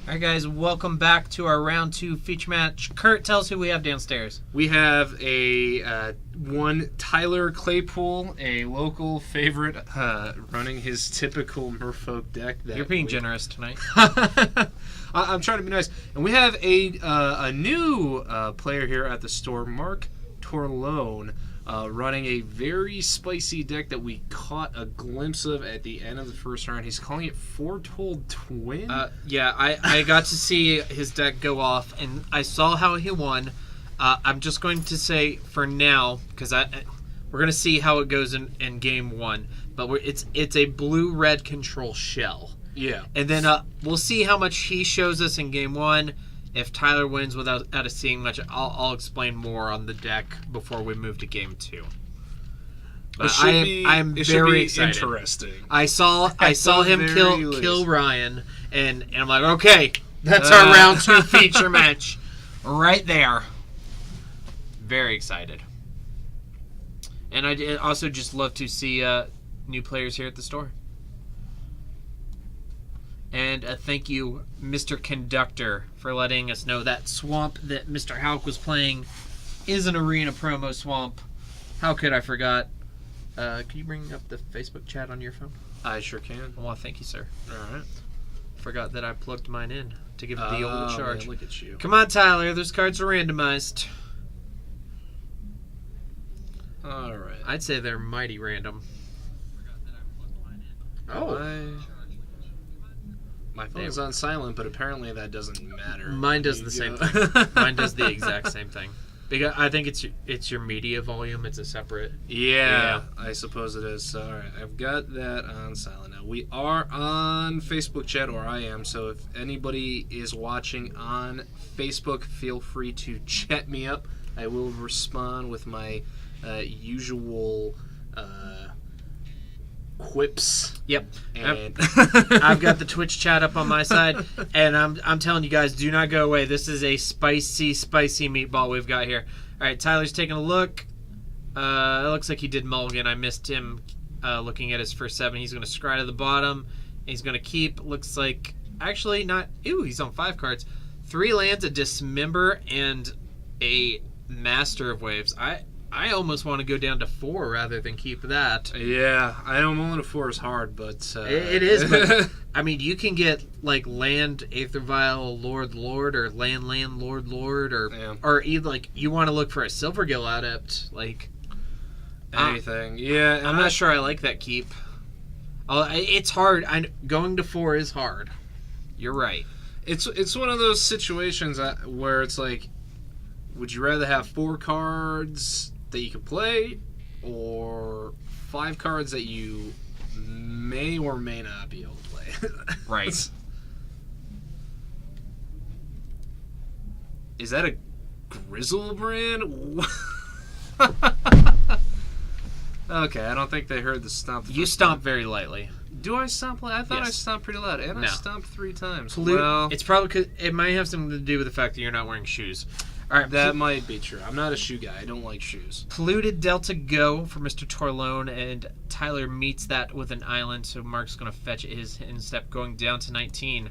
All right, guys, welcome back to our round 2 feature match. Kurt, tell us who we have downstairs. We have a one Tyler Claypole, a local favorite, running his typical Merfolk deck. You're being generous tonight. I'm trying to be nice. And we have a new player here at the store, Mark Torlone, running a very spicy deck that we caught a glimpse of at the end of the first round. He's calling it Foretold Twin. Yeah, I got to see his deck go off, and I saw how he won. I'm just going to say for now, because we're going to see how it goes in game 1, but it's a blue-red control shell. Yeah. And then we'll see how much he shows us in game 1. If Tyler wins without us seeing much, I'll explain more on the deck before we move to game 2. But I'm very excited. Interesting. I saw him kill Ryan, and I'm like, okay, that's our round 2 feature match right there. Very excited. And I also just love to see new players here at the store. And thank you, Mr. Conductor, for letting us know that swamp that Mr. Hauk was playing is an arena promo swamp. How could I forgot? Can you bring up the Facebook chat on your phone? I sure can. Well, thank you, sir. All right. Forgot that I plugged mine in to give it the old charge. Man, look at you. Come on, Tyler. Those cards are randomized. All right. I'd say they're mighty random. Oh. My phone's on silent, but apparently that doesn't matter. Mine does the same thing. Mine does the exact same thing. Because I think it's your media volume. It's a separate. Yeah, I suppose it is. So, all right, I've got that on silent now. We are on Facebook chat, or I am. So if anybody is watching on Facebook, feel free to chat me up. I will respond with my usual quips. Yep. And I've got the Twitch chat up on my side, and I'm telling you guys, do not go away. This is a spicy meatball we've got here. All right, Tyler's taking a look. It looks like he did mulligan. I missed him looking at his first 7. He's going to scry to the bottom. He's going to keep. Looks like actually not. Ooh, he's on 5 cards. 3 lands, a Dismember, and a Master of Waves. I almost want to go down to 4 rather than keep that. yeah, I know mulling to 4 is hard, but it is. But I mean, you can get like land Aether Vial Lord, or land Lord, or either like you want to look for a Silvergill Adept, like anything. Yeah, I'm not sure I like that keep. It's hard. Going to 4 is hard. You're right. It's one of those situations where it's like, would you rather have 4 cards that you could play, or 5 cards that you may or may not be able to play? Right. Is that a Grizzlebrand? Okay, I don't think they heard the stomp. You stomp very lightly. Do I stomp? I thought Yes. I stomped pretty loud, and No. I stomped 3 times. Well, it's probably 'cause it might have something to do with the fact that you're not wearing shoes. All right, that might be true. I'm not a shoe guy. I don't like shoes. Polluted Delta Go for Mr. Torlone, and Tyler meets that with an island, so Mark's going to fetch his instep, going down to 19,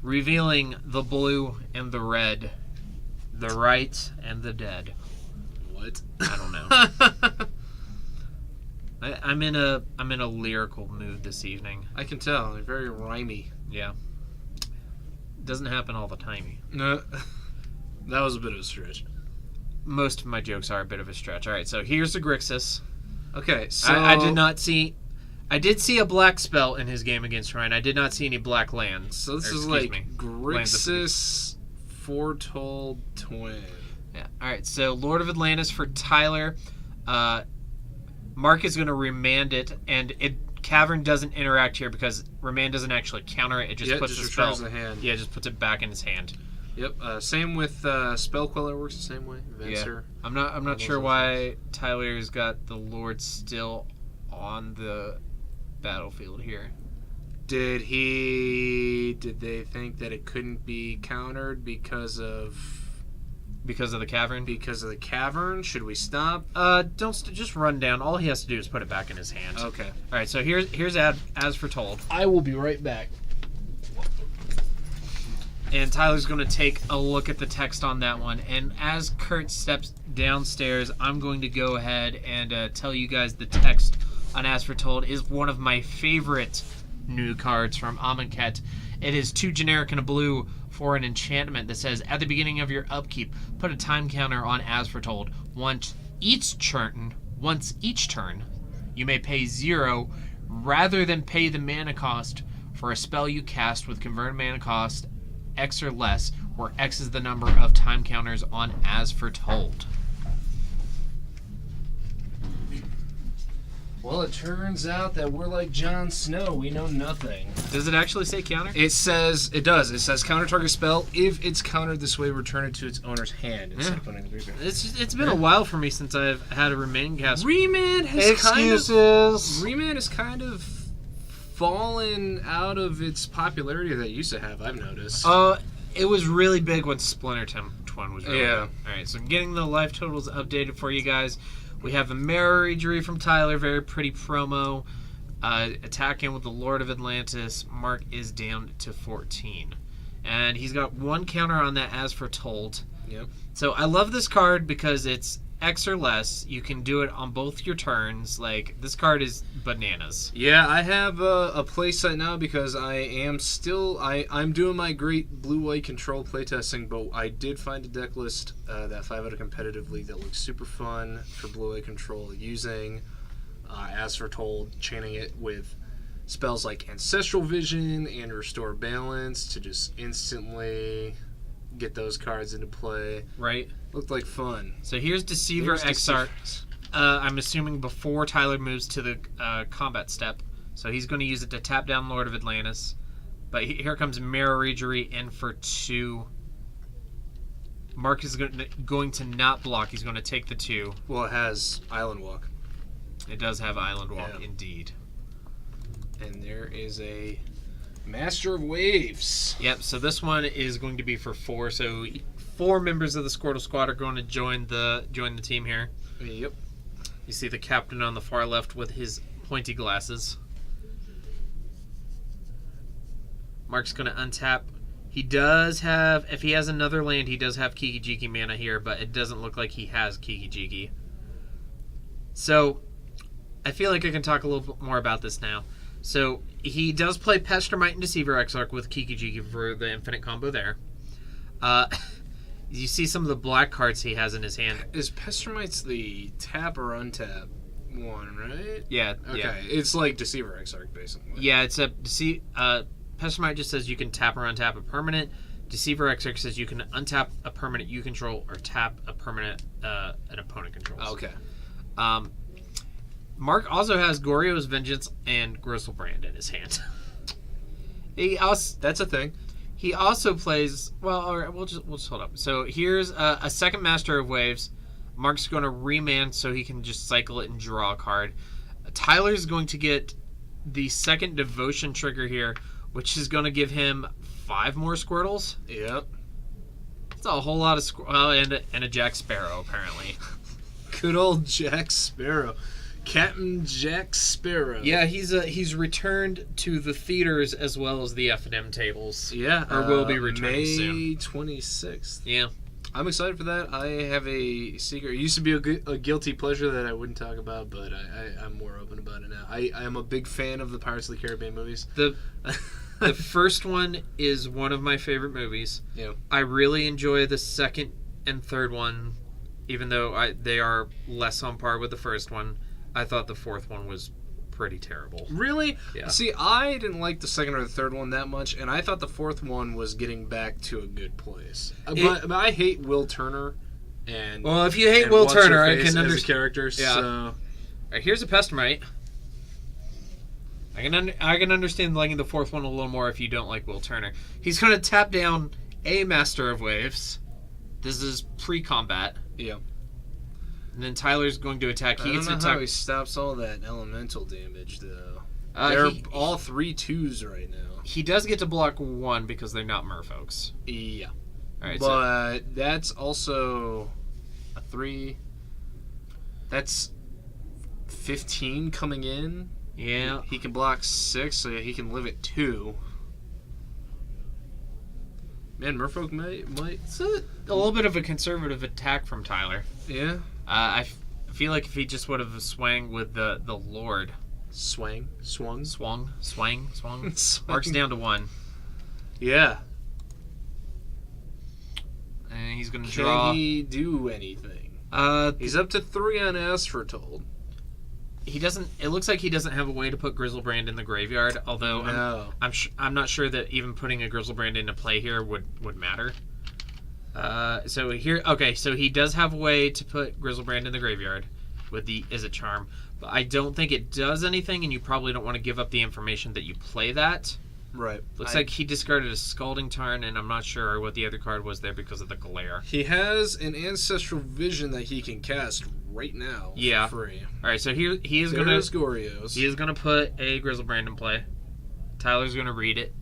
revealing the blue and the red, the right and the dead. What? I don't know. I'm in a lyrical mood this evening. I can tell. They're very rhymey. Yeah. Doesn't happen all the time. No. That was a bit of a stretch. Most of my jokes are a bit of a stretch. All right, so here's the Grixis. Okay, so I did not see. I did see a black spell in his game against Ryan. I did not see any black lands. So this is like Grixis Foretold Twin. Yeah. All right. So Lord of Atlantis for Tyler. Mark is going to remand it, and Cavern doesn't interact here because remand doesn't actually counter it. It just puts the spell. The hand. Yeah, just puts it back in his hand. Yep. Same with Spell Queller, works the same way. Venser. Yeah. I'm not sure why Tyler's got the Lord still on the battlefield here. Did they think that it couldn't be countered because of the cavern? Because of the cavern? Should we stop? Just run down. All he has to do is put it back in his hand. Okay. All right. So here's as Foretold. I will be right back. And Tyler's going to take a look at the text on that one. And as Kurt steps downstairs, I'm going to go ahead and tell you guys the text on As Foretold is one of my favorite new cards from Amonkhet. It is 2 generic and a blue for an enchantment that says, at the beginning of your upkeep, put a time counter on As Foretold. Once each turn, you may pay 0 rather than pay the mana cost for a spell you cast with converted mana cost X or less, where X is the number of time counters on As Foretold. Well, it turns out that we're like Jon Snow. We know nothing. Does it actually say counter? It says, it does. It says counter target spell. If it's countered this way, return it to its owner's hand instead of putting it in the graveyard. It's been a while for me since I've had a remand cast. Remand has Excuses. Remand has kind of fallen out of its popularity that it used to have, I've noticed. It was really big when Splinter Twin was really big. Yeah. Alright, so I'm getting the life totals updated for you guys. We have a Mirror Injury from Tyler, very pretty promo. Attacking with the Lord of Atlantis. Mark is down to 14. And he's got 1 counter on that As Foretold. Yep. So I love this card because it's X or less. You can do it on both your turns. Like, this card is bananas. Yeah, I have a playset now because I am still... I'm doing my great blue-white control playtesting, but I did find a deck list that 5 out of competitive league that looks super fun for blue-white control, using As Foretold, chaining it with spells like Ancestral Vision and Restore Balance to just instantly get those cards into play. Right. Looked like fun. So here's Deceiver Exarch. I'm assuming before Tyler moves to the combat step. So he's going to use it to tap down Lord of Atlantis. But here comes Mirror Injury in for 2. Mark is going to not block. He's going to take the 2. Well, it has Island Walk. It does have Island Walk, Yeah. indeed. And there is a Master of Waves. Yep, so this one is going to be for 4. So 4 members of the Squirtle Squad are going to join the team here. Yep. You see the captain on the far left with his pointy glasses. Mark's going to untap. He does have, if he has another land, he does have Kiki Jiki mana here, but it doesn't look like he has Kiki Jiki. So, I feel like I can talk a little bit more about this now. So, he does play Pestermite and Deceiver Exarch with Kiki Jiki for the infinite combo there. You see some of the black cards he has in his hand. Is Pestermite's the tap or untap one, right? Yeah. Okay. Yeah. It's like Deceiver Exarch, basically. Yeah, it's a Pestermite just says you can tap or untap a permanent. Deceiver Exarch says you can untap a permanent you control or tap a permanent an opponent controls. Okay. Mark also has Goryo's Vengeance and Griselbrand in his hand. That's a thing. He also plays, well, all right, we'll just hold up. So here's a second Master of Waves. Mark's going to remand so he can just cycle it and draw a card. Tyler's going to get the second Devotion trigger here, which is going to give him 5 more Squirtles. Yep. That's a whole lot of and a Jack Sparrow, apparently. Good old Jack Sparrow. Captain Jack Sparrow. Yeah, he's returned to the theaters as well as the F&M tables. Yeah. Or will be returning May soon. 26th. Yeah. I'm excited for that. I have a secret. It used to be a guilty pleasure that I wouldn't talk about, but I'm more open about it now. I am a big fan of the Pirates of the Caribbean movies. The first one is one of my favorite movies. Yeah. I really enjoy the second and third one, even though they are less on par with the first one. I thought the fourth one was pretty terrible. Really? Yeah. See, I didn't like the second or the third one that much, and I thought the fourth one was getting back to a good place. But I hate Will Turner. And well, if you hate Will Turner, I can understand characters. Yeah. So. All right, here's a Pestermite. I can understand liking the fourth one a little more if you don't like Will Turner. He's going to tap down a Master of Waves. This is pre-combat. Yeah. And then Tyler's going to attack. I don't know how he stops all that elemental damage, though. They're all 3 2s right now. He does get to block 1 because they're not merfolks. Yeah. All right, but that's also a 3. That's 15 coming in. Yeah. He can block 6, so he can live at 2. Man, Merfolk might. It's a little bit of a conservative attack from Tyler. Yeah. I feel like if he just would have swung with the Lord. Swung. Marks down to 1. Yeah. And he's going to draw. Can he do anything? He's up to 3 on As Foretold. He doesn't. It looks like he doesn't have a way to put Grizzlebrand in the graveyard. Although No. I'm not sure that even putting a Grizzlebrand into play here would matter. So he does have a way to put Grizzlebrand in the graveyard with the Is It Charm, but I don't think it does anything, and you probably don't want to give up the information that you play that. Right. Looks like he discarded a Scalding Tarn, and I'm not sure what the other card was there because of the glare. He has an Ancestral Vision that he can cast right now. Yeah. For free. All right, so here he is going There's to Gorios. he is going to put a Grizzlebrand in play. Tyler's going to read it.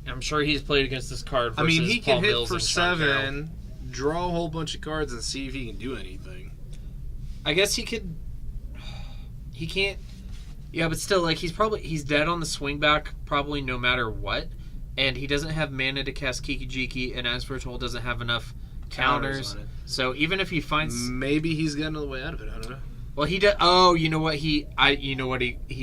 I'm sure he's played against this card versus he Paul can hit Mills for and Sean Carroll. 7, draw a whole bunch of cards, and see if he can do anything. I guess he could. He can't. Yeah, but still, like he's dead on the swing back, probably no matter what, and he doesn't have mana to cast Kiki-Jiki, and As Foretold doesn't have enough counters. On it. So even if he finds, maybe he's got another way out of it. I don't know. well, he does. Oh, you know what he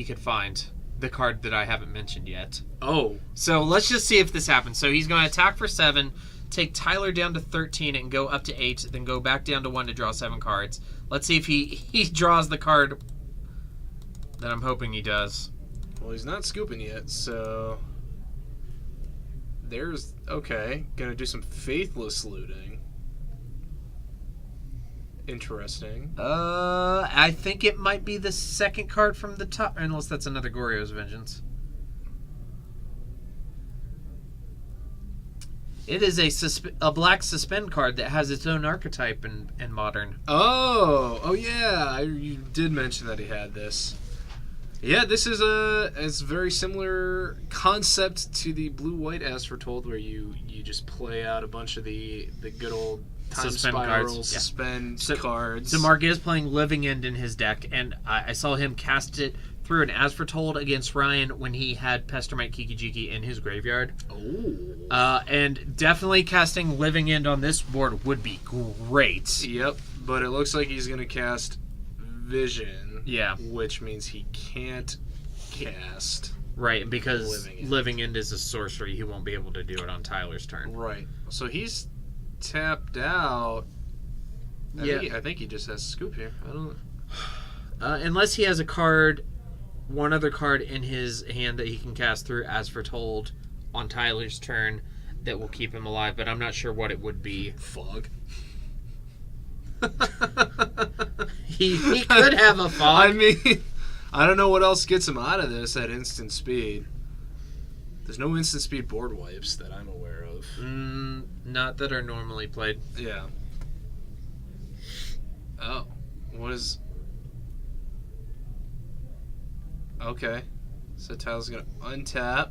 could find, the card that I haven't mentioned yet. Oh, So let's just see if this happens. So he's going to attack for 7, take Tyler down to 13, and go up to 8, then go back down to 1 to draw 7 cards. Let's see if he draws the card that I'm hoping he does. well, he's not scooping yet, so there's gonna do some Faithless looting. Interesting. I think it might be the second card from the top, unless that's another Goryo's Vengeance. It is a black suspend card that has its own archetype in Modern. Oh yeah, you did mention that he had this. Yeah, this is it's very similar concept to the blue-white As Foretold, where you just play out a bunch of the good old time Suspend spiral, cards. suspend So- cards. So Mark is playing Living End in his deck, and I saw him cast it through an As Foretold against Ryan when he had Pestermite Kiki-Jiki in his graveyard. Oh. And definitely casting Living End on this board would be great. Yep, but it looks like he's gonna cast Vision. Yeah. Which means he can't cast. Right, because Living End. Living End is a sorcery. He won't be able to do it on Tyler's turn. Right. So he's tapped out. I think he just has Scoop here. I don't. Unless he has a card, one other card in his hand that he can cast through As Foretold on Tyler's turn that will keep him alive, but I'm not sure what it would be. Fog. He could have a fog. I mean, I don't know what else gets him out of this at instant speed. There's no instant speed board wipes that I'm aware of. Not that are normally played. Yeah. Oh. What is... Okay. So Tyler's going to untap.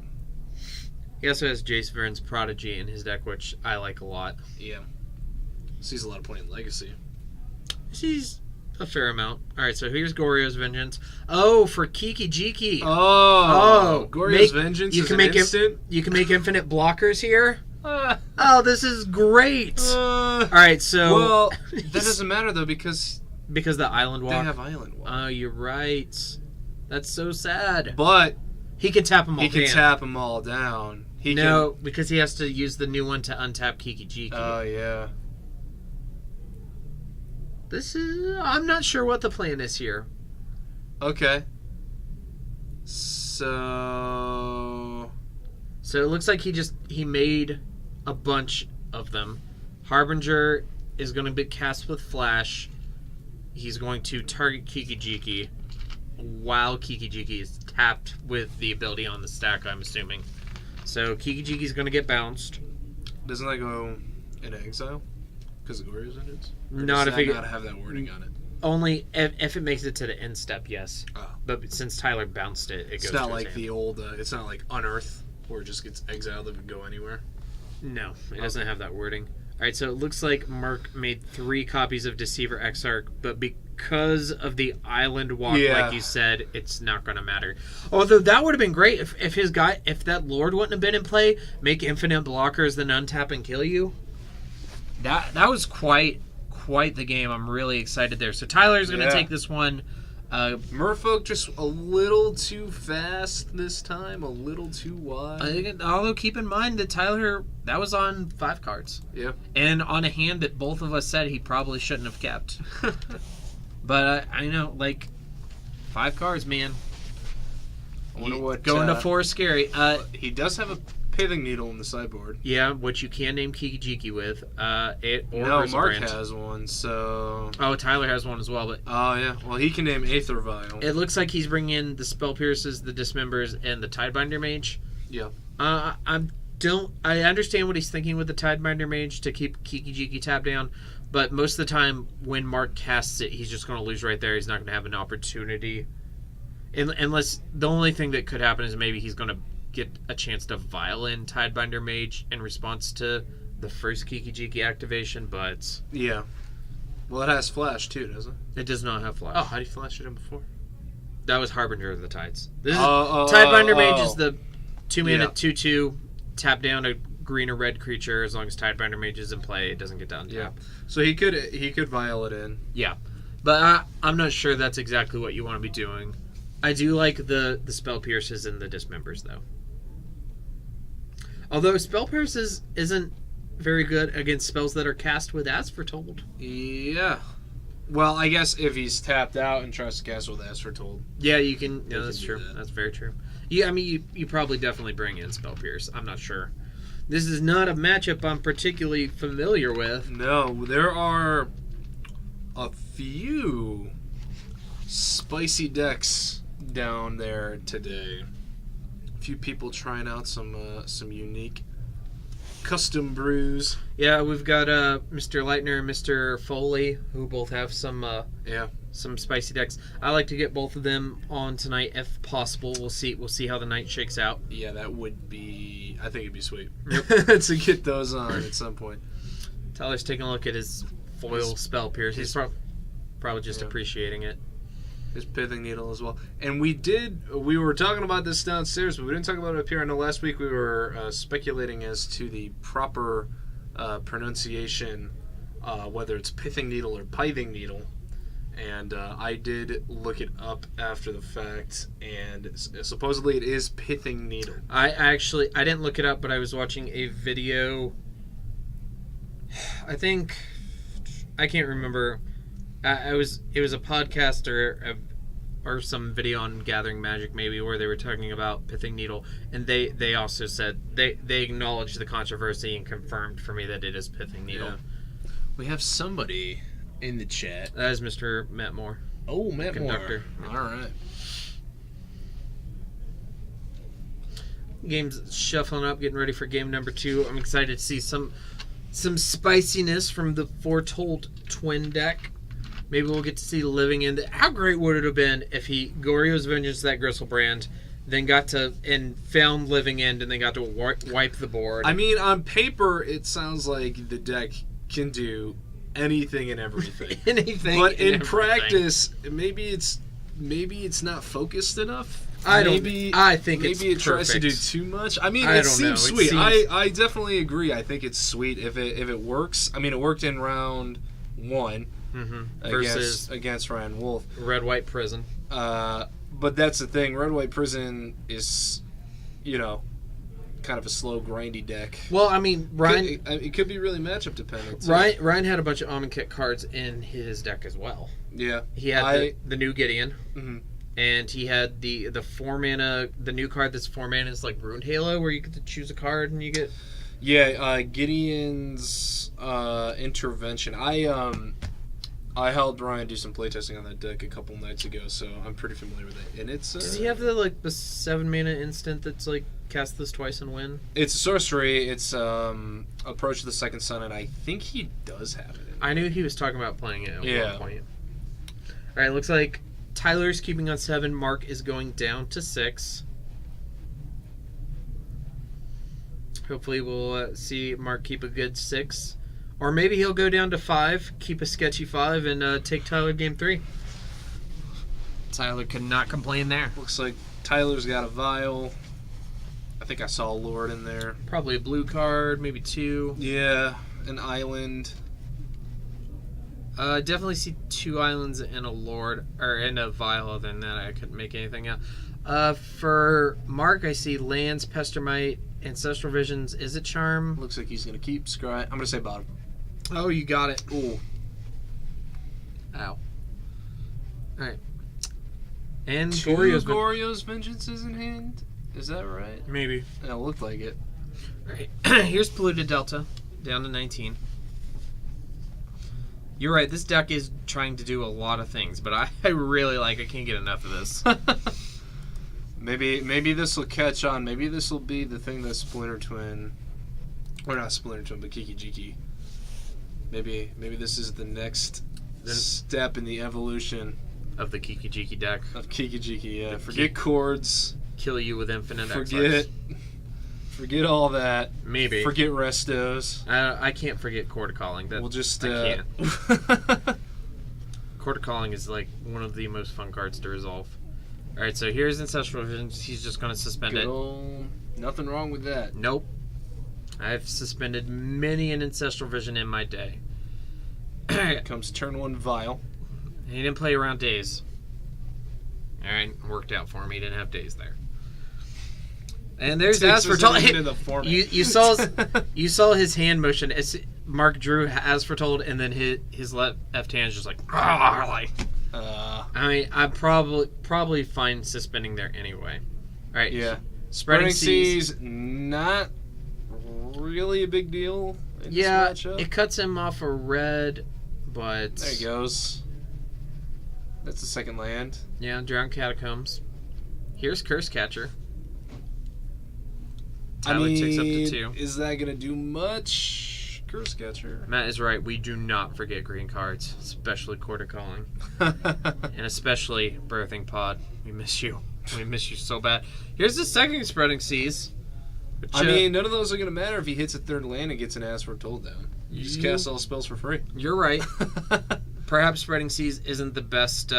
He also has Jace Vern's Prodigy in his deck, which I like a lot. Yeah. Sees a lot of point in Legacy. She's a fair amount. Alright, so here's Goryo's Vengeance. Oh, for Kiki-Jiki. Oh. Goryo's Vengeance you is can an make instant? You can make infinite blockers here. Oh, this is great. Alright, so... Well, that doesn't matter, though, because the Island Walk. they have Island Walk. Oh, you're right. That's so sad. But He can tap them all he can down. tap them all down. Because he has to use the new one to untap Kiki-Jiki. Oh, yeah. This is... I'm not sure what the plan is here. Okay. So So it looks like he made a bunch of them. Harbinger is going to be cast with Flash. He's going to target Kiki-Jiki while Kiki-Jiki is tapped with the ability on the stack, I'm assuming. So Kiki-Jiki is going to get bounced. doesn't that go into exile? Because of Goryo's Vengeance? Or Not does if that it not have that wording on it. only if it makes it to the end step, yes. Oh. But since Tyler bounced it, it goes. It's not to his like hand. the old. It's not like Unearth, where it just gets exiled if it go anywhere. No, it doesn't have that wording. All right, so it looks like Mark made 3 copies of Deceiver Exarch, but because of the island walk, Yeah. like you said, it's not going to matter. Although that would have been great if that Lord wouldn't have been in play, make infinite blockers, then untap and kill you. That was quite the game. I'm really excited there. So Tyler's going to take this one. Merfolk just a little too fast this time, a little too wide. Although keep in mind that Tyler, that was on 5 cards. Yeah. And on a hand that both of us said he probably shouldn't have kept. But I know, like, 5 cards, man. I wonder what going to 4 is scary. He does have a pithing needle in the sideboard. Yeah, which you can name Kiki-Jiki with. No, Grizzlebrand. Mark has one, so... Oh, Tyler has one as well, but... Oh, yeah. Well, he can name Aether Vial. It looks like he's bringing in the Spell Pierces, the Dismembers, and the Tidebinder Mage. Yeah. I understand what he's thinking with the Tidebinder Mage to keep Kiki-Jiki tapped down, but most of the time when Mark casts it, he's just going to lose right there. He's not going to have an opportunity. Unless the only thing that could happen is maybe he's going to get a chance to violin Tidebinder Mage in response to the first Kiki-Jiki activation, but... Yeah. Well, it has Flash, too, doesn't it? It does not have Flash. Oh, how do you flash it in before? That was Harbinger of the Tides. This is, Oh, Tidebinder Mage is the 2-mana Yeah. 2/2, tap down a green or red creature. As long as Tidebinder Mage is in play, it doesn't get down Yeah. tap. So he could vial it in. Yeah. But I'm not sure that's exactly what you want to be doing. I do like the Spell Pierces and the Dismembers, though. Although Spell Pierces isn't very good against spells that are cast with As Foretold. Yeah. Well, I guess if he's tapped out and tries to cast with As Foretold. Yeah, you can. Yeah, You that's can true. do that. That's very true. Yeah, I mean, you probably definitely bring in Spell Pierce. I'm not sure. This is not a matchup I'm particularly familiar with. No, there are a few spicy decks down there today. A few people trying out some unique custom brews. Yeah, we've got Mr. Leitner and Mr. Foley, who both have some spicy decks. I like to get both of them on tonight if possible. We'll see how the night shakes out. Yeah, that would be... I think it'd be sweet. Yep. to get those on at some point. Tyler's taking a look at his foil Spell Pierce. He's probably just appreciating it. His pithing needle as well. And we were talking about this downstairs, but we didn't talk about it up here. I know last week we were speculating as to the proper pronunciation, whether it's pithing needle or pithing needle. And I did look it up after the fact, and supposedly it is pithing needle. I didn't look it up, but I was watching a video. I can't remember. It was a podcast or some video on Gathering Magic maybe where they were talking about pithing needle, and they also said they acknowledged the controversy and confirmed for me that it is pithing needle. Yeah. We have somebody in the chat. That is Mr. Matt Moore. Oh, Matt Conductor. Moore. All right. Game's shuffling up, getting ready for game number 2. I'm excited to see some spiciness from the Foretold twin deck. Maybe we'll get to see Living End. How great would it have been if he Goryo's Vengeance that Grizzlebrand, then got to and found Living End, and then got to wipe the board. I mean, on paper, it sounds like the deck can do anything and everything. Anything, but in everything. Practice, maybe it's not focused enough. I think maybe it's it tries to do perfect. too much. I mean, I it don't know. seems It sweet. seems- I definitely agree. I think it's sweet if it works. I mean, it worked in round 1 Versus against Ryan Wolf. Red White Prison. But that's the thing. Red White Prison is, kind of a slow, grindy deck. Well, I mean, Ryan It could be really matchup dependent. Too. Ryan had a bunch of Almond Kit cards in his deck as well. Yeah. He had the new Gideon. Mhm. And he had the 4-mana, the new card that's 4 mana is like Ruined Halo, where you get to choose a card and you get... Yeah, Gideon's Intervention. I helped Ryan do some playtesting on that deck a couple nights ago, so I'm pretty familiar with it. And it's... Does he have the 7-mana instant that's like cast this twice and win? It's a sorcery. It's Approach the Second Sun, and I think he does have it. I knew he was talking about playing it at Yeah. one point. Alright, looks like Tyler's keeping on 7. Mark is going down to 6. Hopefully we'll see Mark keep a good 6 Or maybe he'll go down to 5, keep a sketchy 5, and take Tyler game 3. Tyler could not complain there. Looks like Tyler's got a vial. I think I saw a Lord in there. Probably a blue card, maybe 2. Yeah, an island. Definitely see 2 islands and a Lord, or and a vial. Other than that, I couldn't make anything out. For Mark, I see lands, Pestermite, Ancestral Visions. Is it Charm? Looks like he's going to keep Scry. I'm going to say bottom. Oh, you got it. Ooh. Ow. Alright. And 2 Goryo's Goryo's Vengeances in hand? Is that right? Maybe. Yeah, it looked like it. Alright. Here's Polluted Delta. Down to 19. You're right, this deck is trying to do a lot of things, but I really I can't get enough of this. Maybe this will catch on. Maybe this will be the thing that Splinter Twin, or not Splinter Twin, but Kiki Jiki. Maybe this is the next step in the evolution of the Kiki Jiki deck. Of Kiki Jiki, yeah. Forget chords. Kill you with infinite Forget all that. Maybe. Forget restos. I can't forget Court of Calling. We'll just I can't. Court of Calling is like one of the most fun cards to resolve. Alright, so here's Ancestral Visions. He's just going to suspend it. Nothing wrong with that. Nope. I've suspended many an Ancestral Vision in my day. Here comes turn 1 Vial. He didn't play around days. Alright, worked out for him. He didn't have days there. And there's Foretold. You saw his hand motion. Mark drew as Foretold, and then his left hand is just like. I mean, I'm probably fine suspending there anyway. All right. Yeah. Spreading Seas, not really a big deal. In yeah, this matchup. It cuts him off a red, but there he goes. That's the second land. Yeah, Drowned Catacombs. Here's Curse Catcher. Tyler takes up to 2. Is that going to do much? Curse Catcher. Matt is right. We do not forget green cards, especially Court of Calling. And especially Birthing Pod. We miss you. We miss you so bad. Here's the second Spreading Seas. Which, I mean, none of those are going to matter if he hits a third land and gets an As Foretold down. You just cast all spells for free. You're right. Perhaps Spreading Seas isn't the best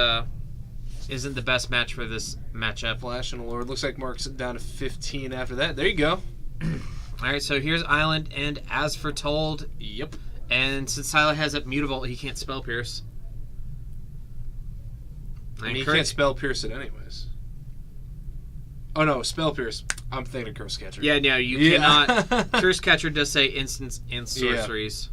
match for this matchup. Flash and Lord. Looks like Mark's down to 15 after that. There you go. Alright, so here's Island and As Foretold. Yep. And since Tyler has up Mutavault, he can't Spell Pierce. I mean, he can't Spell Pierce it anyways. Oh no, Spell Pierce. I'm thinking Curse Catcher. Yeah, no, you cannot. Curse Catcher does say instants and sorceries.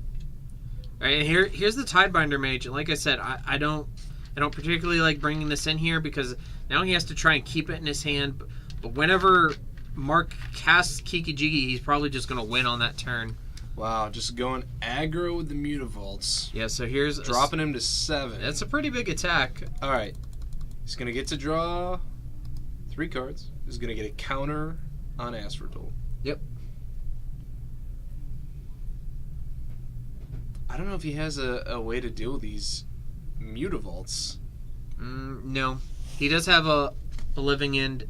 Yeah. Alright, and here's the Tidebinder Mage. And like I said, I don't particularly like bringing this in here because now he has to try and keep it in his hand. But whenever Mark casts Kiki Jiki, he's probably just going to win on that turn. Wow, just going aggro with the Mutavaults. Yeah, so here's dropping him to 7. That's a pretty big attack. All right, he's going to get to draw 3 cards. He's going to get a counter on As Foretold. Yep. I don't know if he has a way to deal with these Mutavaults. No, he does have a living end,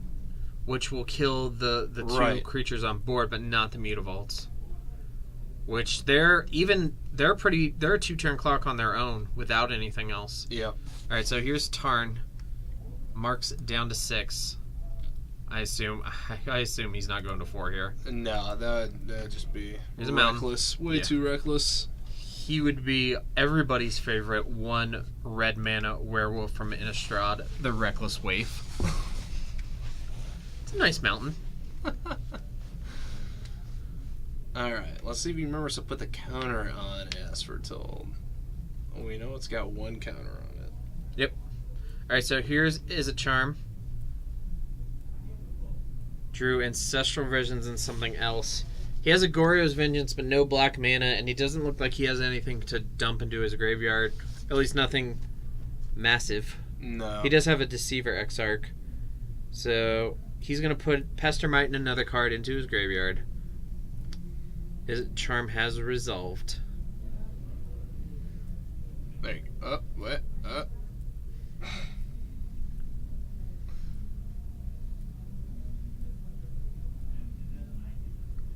which will kill the 2 creatures on board, but not the Mutavaults. Which they're a 2-turn clock on their own without anything else. Yeah. All right, so here's Tarn. Mark's down to 6. I assume he's not going to 4 here. No, that'd just be There's reckless. Way too reckless. He would be everybody's favorite 1 red mana werewolf from Innistrad, the Reckless Waif. It's a nice mountain. Alright, let's see if he remembers to put the counter on As Foretold. Oh, we know it's got 1 counter on it. Yep. Alright, so here's a charm. Drew Ancestral Visions and something else. He has a Goryo's Vengeance, but no black mana, and he doesn't look like he has anything to dump into his graveyard. At least nothing massive. No. He does have a Deceiver Exarch. So he's going to put Pestermite and another card into his graveyard. His charm has resolved. There you go. What?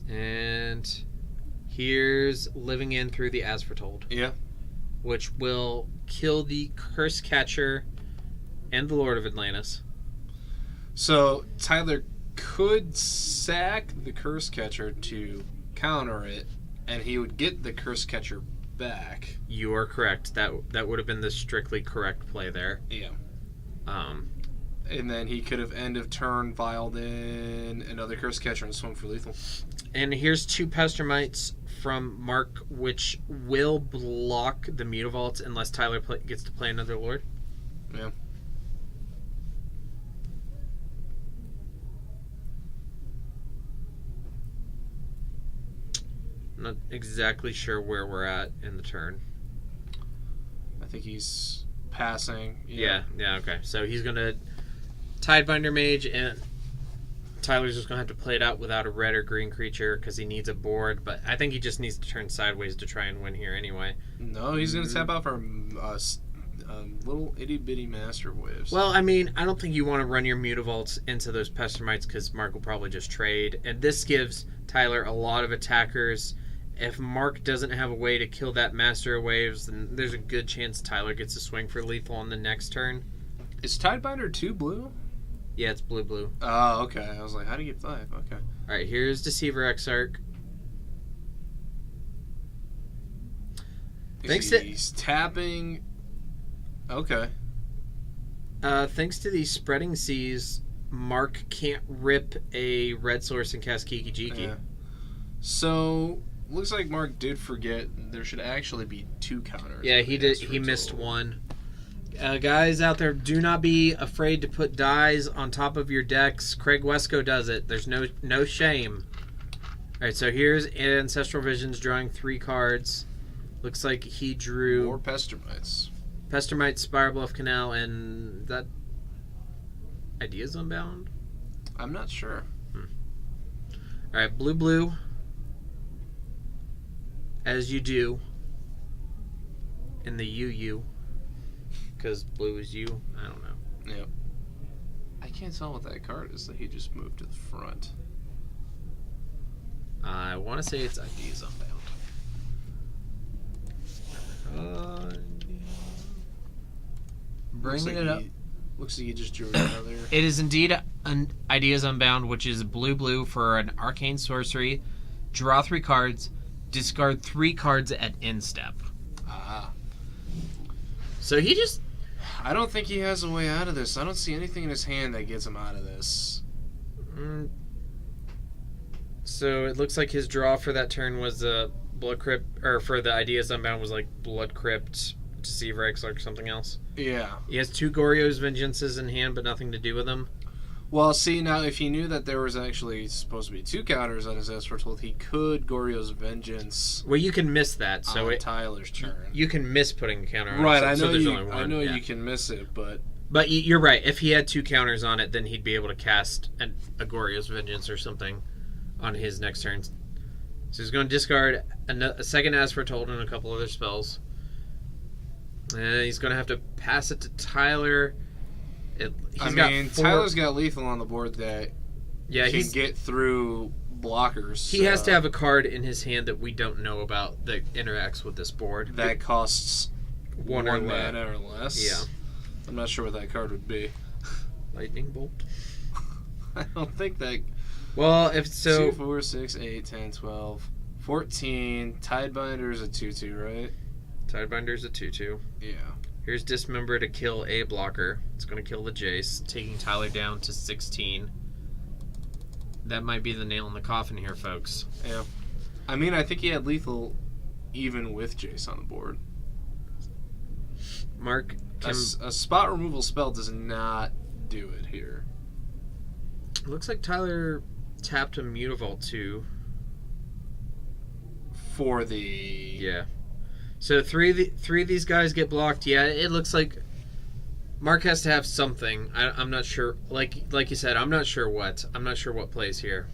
And Here's Living In through the As Foretold. Yeah. Which will kill the Curse Catcher and the Lord of Atlantis. So Tyler could sack the Curse Catcher to counter it, and he would get the Curse Catcher back. You are correct. That would have been the strictly correct play there. Yeah. And then he could have end of turn viled in another Curse Catcher and swung for lethal. And here's 2 Pestermites from Mark, which will block the Mutavaults unless Tyler gets to play another Lord. Yeah. Not exactly sure where we're at in the turn. I think he's passing. Yeah, okay. So he's going to Tidebinder Mage, and Tyler's just going to have to play it out without a red or green creature because he needs a board, but I think he just needs to turn sideways to try and win here anyway. No, he's going to tap out for little itty-bitty Master Waves. Well, I mean, I don't think you want to run your Mutavaults into those Pestermites because Mark will probably just trade, and this gives Tyler a lot of attackers. If Mark doesn't have a way to kill that Master of Waves, then there's a good chance Tyler gets a swing for lethal on the next turn. Is Tidebinder 2 blue? Yeah, it's blue. Oh, okay. I was like, how do you get 5? Okay. Alright, here's Deceiver Exarch. He's tapping. Okay. Thanks to these Spreading Seas, Mark can't rip a red source and cast Kiki Jiki. Yeah. So, looks like Mark did forget there should actually be 2 counters. Yeah, he did. He missed one. Guys out there, do not be afraid to put dies on top of your decks. Craig Wesco does it. There's no shame. Alright, so here's Ancestral Visions drawing 3 cards. Looks like he drew More Pestermites. Pestermite, Spire Bluff Canal, and that Ideas Unbound? I'm not sure. Alright, blue. As you do in the UU. Because blue is you. I don't know. Yep. I can't tell what that card is that he just moved to the front. I want to say it's Ideas Unbound. Bringing it up. Looks like he just drew another. It is indeed an Ideas Unbound, which is blue for an arcane sorcery. Draw 3 cards. Discard 3 cards at end step. Ah. So he just... I don't think he has a way out of this. I don't see anything in his hand that gets him out of this. So it looks like his draw for that turn was Blood Crypt, or for the Ideas Unbound was like Blood Crypt, Deceiver Exarch, or something else. Yeah. He has 2 Goryo's Vengeances in hand, but nothing to do with them. Well, see, now, if he knew that there was actually supposed to be 2 counters on his As Foretold, he could Goryo's Vengeance. Well, you can miss that. So on Tyler's turn. You can miss putting a counter on right, it. I know, so there's only one. I know you can miss it, but... But you're right. If he had 2 counters on it, then he'd be able to cast a Goryo's Vengeance or something on his next turn. So he's going to discard a second As Foretold and a couple other spells. And he's going to have to pass it to Tyler. Tyler's got lethal on the board that can get through blockers. He has to have a card in his hand that we don't know about that interacts with this board. That costs one or mana or less. Yeah. I'm not sure what that card would be. Lightning Bolt? I don't think that... Well, if so... 2, 4, 6, 8, 10, 12, 14. Tidebinder's a 2/2, right? Tidebinder's a 2/2. Yeah. Here's Dismember to kill a blocker. It's going to kill the Jace, taking Tyler down to 16. That might be the nail in the coffin here, folks. Yeah. I mean, I think he had lethal even with Jace on the board. Mark, a spot removal spell does not do it here. Looks like Tyler tapped a Mutavault too. For the... Yeah. So three of these guys get blocked. Yeah, it looks like Mark has to have something. I'm not sure. Like you said, I'm not sure what. I'm not sure what plays here.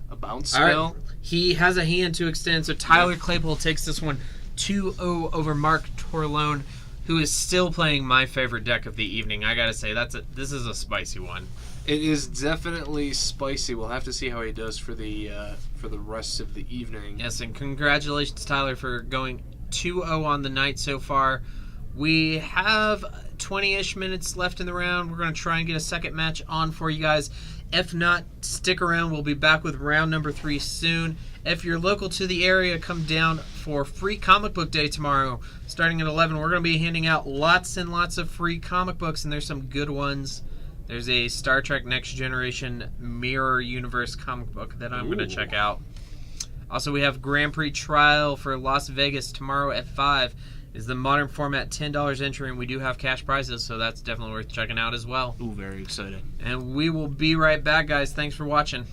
A bounce spell? Right. He has a hand to extend, so Tyler Claypole takes this one 2-0 over Mark Torlone, who is still playing my favorite deck of the evening. I gotta say, this is a spicy one. It is definitely spicy. We'll have to see how he does for the rest of the evening. Yes, and congratulations, Tyler, for going 2-0 on the night so far. We have 20-ish minutes left in the round. We're going to try and get a second match on for you guys. If not, stick around. We'll be back with round number 3 soon. If you're local to the area, come down for free comic book day tomorrow. Starting at 11, we're going to be handing out lots and lots of free comic books, and there's some good ones. There's a Star Trek Next Generation Mirror Universe comic book that I'm going to check out. Also, we have Grand Prix Trial for Las Vegas tomorrow at 5. Is the modern format $10 entry, and we do have cash prizes, so that's definitely worth checking out as well. Ooh, very exciting. And we will be right back, guys. Thanks for watching.